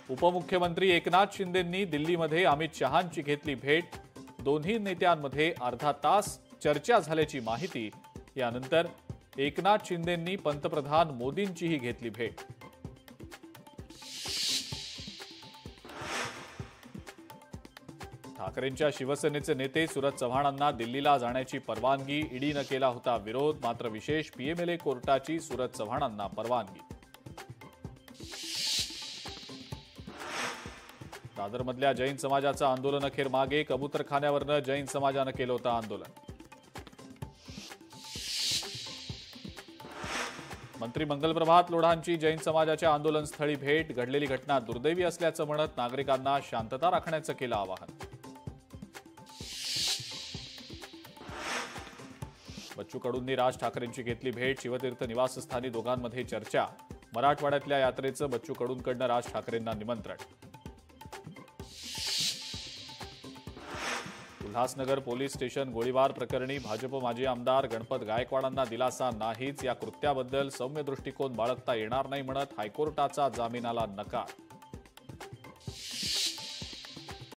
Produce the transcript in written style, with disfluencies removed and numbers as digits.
उपमुख्यमंत्री एकनाथ शिंदेंनी दिल्लीमध्ये अमित शहांची घेतली भेट। दोन्ही नेत्यांमध्ये अर्धा तास चर्चा झाल्याची माहिती। यानंतर एकनाथ शिंदेंनी पंतप्रधान मोदींचीही घेतली भेट। ठाकरेंच्या शिवसेनेचे नेते सुरज चव्हाणांना दिल्लीला जाण्याची परवानगी। ईडीने केला होता विरोध, मात्र विशेष पीएमएलए कोर्टाची सुरज चव्हाणांना परवानगी। दादरमधल्या जैन समाजाचं आंदोलन अखेर मागे। कबूतरखान्यावरनं जैन समाजानं केलं होतं आंदोलन। मंत्री मंगलप्रभात लोढांची जैन समाजाच्या आंदोलनस्थळी भेट। घडलेली घटना दुर्दैवी असल्याचं म्हणत नागरिकांना शांतता राखण्याचं केलं आवाहन। बच्चू कडूंनी राज ठाकरेंची घेतली भेट। शिवतीर्थ निवासस्थानी दोघांमध्ये चर्चा। मराठवाड्यातल्या यात्रेचं बच्चू कडूंकडनं राज ठाकरेंना निमंत्रण। उल्हासनगर पोलीस स्टेशन गोळीबार प्रकरणी भाजप माजी आमदार गणपत गायकवाडांना दिलासा नाहीच। या कृत्याबद्दल सौम्य दृष्टिकोन बाळगता येणार नाही म्हणत हायकोर्टाचा जामिनाला नकार।